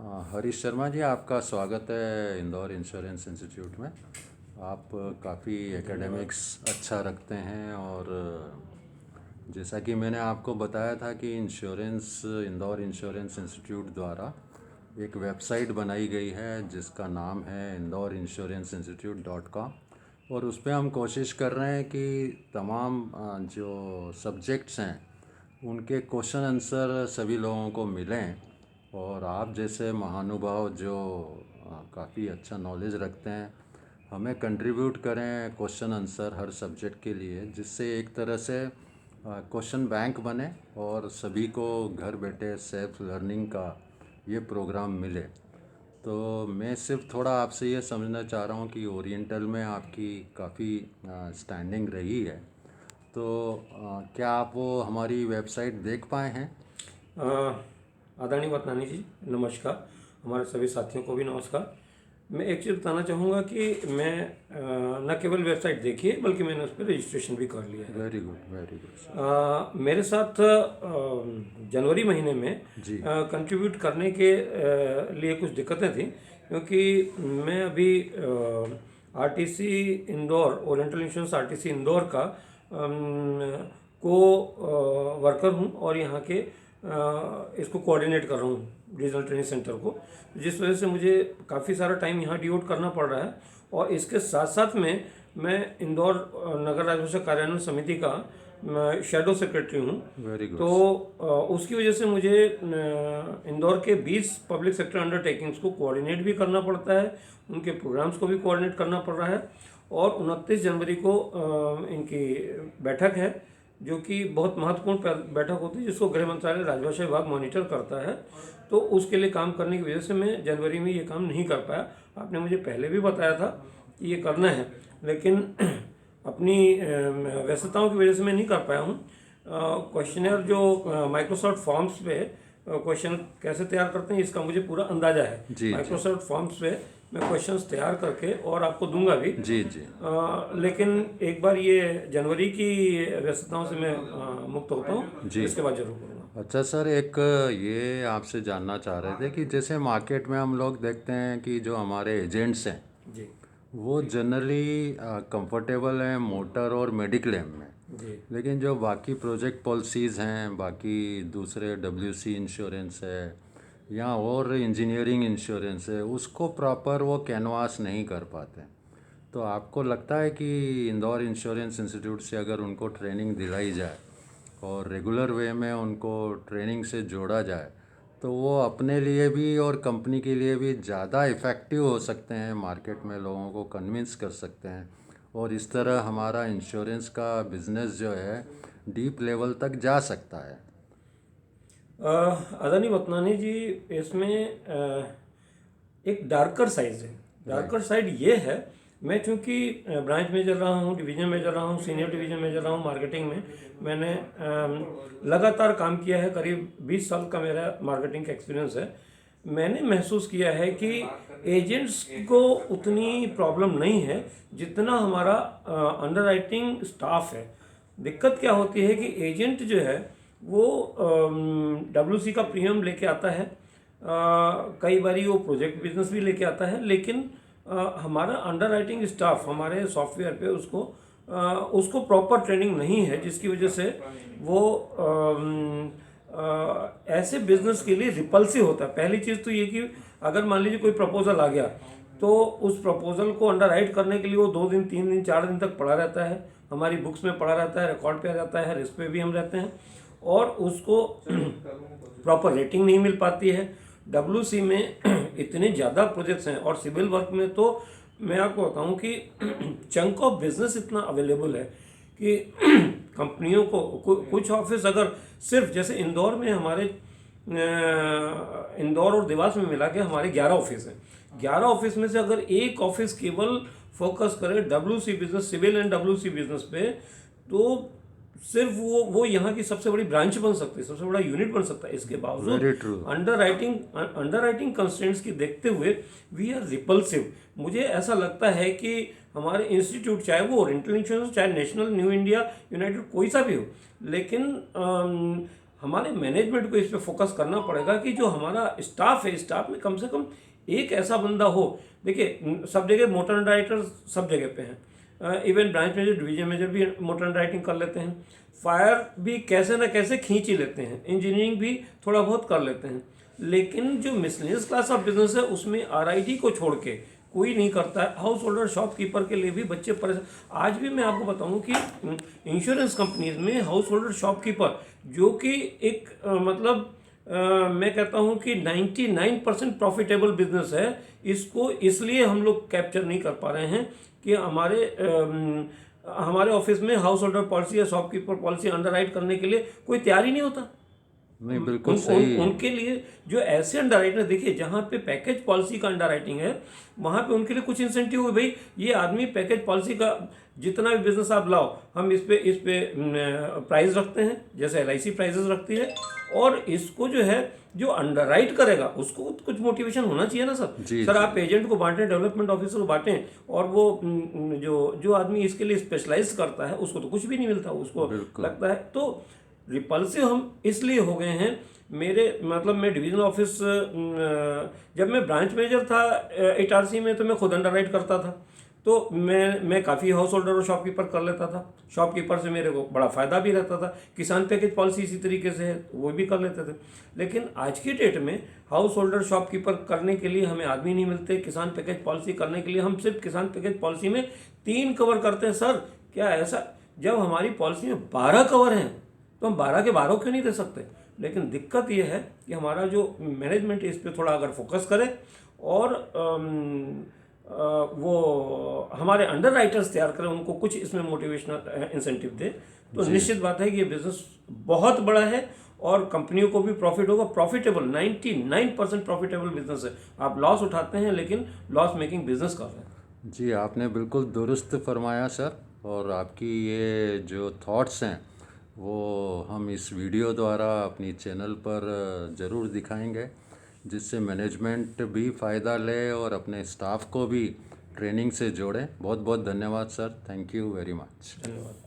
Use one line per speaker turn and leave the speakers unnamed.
हरीश शर्मा जी, आपका स्वागत है इंदौर इंश्योरेंस इंस्टीट्यूट में। आप काफ़ी एकेडमिक्स अच्छा रखते हैं और जैसा कि मैंने आपको बताया था कि इंदौर इंश्योरेंस इंस्टीट्यूट द्वारा एक वेबसाइट बनाई गई है जिसका नाम है indoreinsuranceInstitute.com। और उस पर हम कोशिश कर रहे हैं कि तमाम जो सब्जेक्ट्स हैं उनके क्वेश्चन आंसर सभी लोगों को मिलें। और आप जैसे महानुभाव जो काफ़ी अच्छा नॉलेज रखते हैं, हमें कंट्रीब्यूट करें क्वेश्चन आंसर हर सब्जेक्ट के लिए, जिससे एक तरह से क्वेश्चन बैंक बने और सभी को घर बैठे सेल्फ लर्निंग का ये प्रोग्राम मिले। तो मैं सिर्फ थोड़ा आपसे ये समझना चाह रहा हूँ कि ओरिएंटल में आपकी काफ़ी स्टैंडिंग रही है, तो क्या आप वो हमारी वेबसाइट देख पाए हैं?
आदरणीय वतनानी जी, नमस्कार। हमारे सभी साथियों को भी नमस्कार। मैं एक चीज़ बताना चाहूँगा कि मैं न केवल वेबसाइट देखी है बल्कि मैंने उस पर रजिस्ट्रेशन भी कर लिया है।
Very good, very good.
मेरे साथ जनवरी महीने में
जी।
कंट्रीब्यूट करने के लिए कुछ दिक्कतें थी, क्योंकि मैं अभी RTC Indore, oriental insurance RTC Indore का को वर्कर हूँ और यहाँ के इसको कोऑर्डिनेट कर रहा हूँ, रीजनल ट्रेनिंग सेंटर को, जिस वजह से मुझे काफ़ी सारा टाइम यहाँ डिवोट करना पड़ रहा है। और इसके साथ साथ में मैं इंदौर नगर राजभाषा कार्यान्वयन समिति का शेडो सेक्रेटरी हूँ।
Very good.
तो उसकी वजह से मुझे इंदौर के 20 पब्लिक सेक्टर अंडरटेकिंग्स को कोऑर्डिनेट भी करना पड़ता है, उनके प्रोग्राम्स को भी कोऑर्डिनेट करना पड़ रहा है। और 29 जनवरी को इनकी बैठक है, जो कि बहुत महत्वपूर्ण बैठक होती है, जिसको गृह मंत्रालय राजभाषा विभाग मॉनिटर करता है। तो उसके लिए काम करने की वजह से मैं जनवरी में ये काम नहीं कर पाया। आपने मुझे पहले भी बताया था कि ये करना है, लेकिन अपनी व्यस्तताओं की वजह से मैं नहीं कर पाया हूँ। क्वेश्चनर जो माइक्रोसॉफ्ट फॉर्म्स पे क्वेश्चन कैसे तैयार करते हैं इसका मुझे पूरा अंदाजा है।
जी।
माइक्रोसॉफ्ट फॉर्म्स पे मैं क्वेश्चंस तैयार करके और आपको दूंगा भी।
जी जी।
लेकिन एक बार ये जनवरी की व्यस्तताओं से मैं मुक्त होता हूँ,
जी।
इसके बाद जरूर करूँगा।
अच्छा सर, एक ये आपसे जानना चाह रहे थे कि जैसे मार्केट में हम लोग देखते हैं कि जो हमारे एजेंट्स हैं
जी
वो जनरली कंफर्टेबल हैं मोटर और मेडिक्लेम में,
जी
लेकिन जो बाकी प्रोजेक्ट पॉलिसीज़ हैं, बाकी दूसरे डब्ल्यूसी इंश्योरेंस है या और इंजीनियरिंग इंश्योरेंस है, उसको प्रॉपर वो कैनवास नहीं कर पाते। तो आपको लगता है कि इंदौर इंश्योरेंस इंस्टीट्यूट से अगर उनको ट्रेनिंग दिलाई जाए और रेगुलर वे में उनको ट्रेनिंग से जोड़ा जाए तो वो अपने लिए भी और कंपनी के लिए भी ज़्यादा इफ़ेक्टिव हो सकते हैं, मार्केट में लोगों को कन्विंस कर सकते हैं और इस तरह हमारा इंश्योरेंस का बिज़नेस जो है डीप लेवल तक जा सकता है।
आदरणीय वतनानी जी, इसमें एक डार्कर साइड है। डार्कर साइड ये है, मैं चूंकि ब्रांच मेजर रहा हूँ, डिवीजन मेजर रहा हूँ, सीनियर डिवीजन मेजर रहा हूँ मार्केटिंग में। मैंने लगातार काम किया है, करीब 20 साल का मेरा मार्केटिंग का एक्सपीरियंस है। मैंने महसूस किया है कि एजेंट्स को उतनी प्रॉब्लम नहीं है जितना हमारा अंडरराइटिंग स्टाफ है। दिक्कत क्या होती है कि एजेंट जो है वो डब्ल्यूसी का प्रीमियम लेके आता है, कई बारी वो प्रोजेक्ट बिजनेस भी लेके आता है, लेकिन हमारा अंडरराइटिंग स्टाफ हमारे सॉफ्टवेयर पे उसको प्रॉपर ट्रेनिंग नहीं है, जिसकी वजह से वो ऐसे बिजनेस के लिए रिपल्सिव होता है। पहली चीज़ तो ये कि अगर मान लीजिए कोई प्रपोजल आ गया तो उस प्रपोजल को अंडरराइट करने के लिए वो 2 दिन 3 दिन 4 दिन तक पड़ा रहता है, हमारी बुक्स में पड़ा रहता है, रिकॉर्ड पे आ जाता है, रिस्क पे भी हम रहते हैं और उसको प्रॉपर रेटिंग नहीं मिल पाती है। डब्ल्यूसी में इतने ज़्यादा प्रोजेक्ट्स हैं और सिविल वर्क में तो मैं आपको बताऊं कि चंक ऑफ बिजनेस इतना अवेलेबल है कि कंपनियों को कुछ ऑफिस अगर सिर्फ जैसे इंदौर में हमारे इंदौर और देवास में मिला के हमारे 11 ऑफिस हैं। 11 ऑफिस में से अगर एक ऑफिस केवल फोकस करे WC business, civil and WC business पे, तो सिर्फ वो यहाँ की सबसे बड़ी ब्रांच बन सकती है, सबसे बड़ा यूनिट बन सकता है। इसके बावजूद अंडरराइटिंग कंस्ट्रेंट्स की देखते हुए वी आर रिपल्सिव। मुझे ऐसा लगता है कि हमारे इंस्टीट्यूट, चाहे वो ओरिएंटल इंश्योरेंस, चाहे नेशनल, न्यू इंडिया, यूनाइटेड, कोई सा भी हो, लेकिन हमारे मैनेजमेंट को इस पे फोकस करना पड़ेगा कि जो हमारा स्टाफ है, स्टाफ में कम से कम एक ऐसा बंदा हो। देखिए सब जगह मोटर अंडरराइटर सब जगह पे हैं, even branch manager, division manager भी मोटर अंडरराइटिंग कर लेते हैं, फायर भी कैसे ना कैसे खींच ही लेते हैं, इंजीनियरिंग भी थोड़ा बहुत कर लेते हैं, लेकिन जो मिसलेनियस क्लास ऑफ बिजनेस है उसमें आरआईटी को छोड़ के कोई नहीं करता है। हाउस होल्डर शॉपकीपर के लिए भी बच्चे परेशान। आज भी मैं आपको बताऊं कि इंश्योरेंस कंपनीज में हाउस होल्डर शॉपकीपर जो कि एक मतलब मैं कहता हूं कि 99% प्रॉफिटेबल बिजनेस है, इसको इसलिए हम लोग कैप्चर नहीं कर पा रहे हैं कि हमारे ऑफिस में हाउस होल्डर पॉलिसी या शॉपकीपर पॉलिसी अंडरराइट करने के लिए कोई तैयार ही नहीं होता।
नहीं, बिल्कुल सही।
उनके लिए जो ऐसे अंडरराइटर, देखिए जहाँ पे पैकेज पॉलिसी का अंडरराइटिंग है वहाँ पे उनके लिए कुछ इंसेंटिव हो, भाई ये आदमी पैकेज पॉलिसी का जितना भी बिजनेस आप लाओ हम इस पे प्राइस रखते हैं, जैसे LIC प्राइजेस रखती है, और इसको जो है जो अंडरराइट करेगा उसको कुछ मोटिवेशन होना चाहिए ना सर।
जी
सर आप एजेंट को बांटें, डेवलपमेंट ऑफिसर को बांटें, और वो जो आदमी इसके लिए स्पेशलाइज करता है उसको तो कुछ भी नहीं मिलता, उसको लगता है। तो रिपल्सिव हम इसलिए हो गए हैं। मेरे मतलब मैं डिवीजनल ऑफिस जब मैं ब्रांच मैनेजर था HRC में तो मैं खुद अंडरराइट करता था, तो मैं काफ़ी हाउस होल्डर और शॉपकीपर कर लेता था। शॉपकीपर से मेरे को बड़ा फ़ायदा भी रहता था। किसान पैकेज पॉलिसी इसी तरीके से है, वो भी कर लेते थे। लेकिन आज की डेट में हाउस होल्डर शॉपकीपर करने के लिए हमें आदमी नहीं मिलते, किसान पैकेज पॉलिसी करने के लिए हम सिर्फ किसान पैकेज पॉलिसी में 3 कवर करते हैं। सर क्या ऐसा, जब हमारी पॉलिसी में 12 कवर हैं तो हम 12 के 12 क्यों नहीं दे सकते? लेकिन दिक्कत यह है कि हमारा जो मैनेजमेंट है इस पर थोड़ा अगर फोकस करे और वो हमारे अंडर राइटर्स तैयार करें, उनको कुछ इसमें मोटिवेशनल इंसेंटिव दे, तो निश्चित बात है कि ये बिजनेस बहुत बड़ा है और कंपनियों को भी प्रॉफिट होगा। प्रॉफिटेबल 99% प्रॉफिटेबल बिजनेस है। आप लॉस उठाते हैं लेकिन लॉस मेकिंग बिजनेस कर रहे हैं।
जी, आपने बिल्कुल दुरुस्त फरमाया सर, और आपकी ये जो थॉट्स हैं वो हम इस वीडियो द्वारा अपनी चैनल पर ज़रूर दिखाएंगे, जिससे मैनेजमेंट भी फ़ायदा ले और अपने स्टाफ को भी ट्रेनिंग से जोड़ें। बहुत बहुत धन्यवाद sir, thank you very much.
धन्यवाद।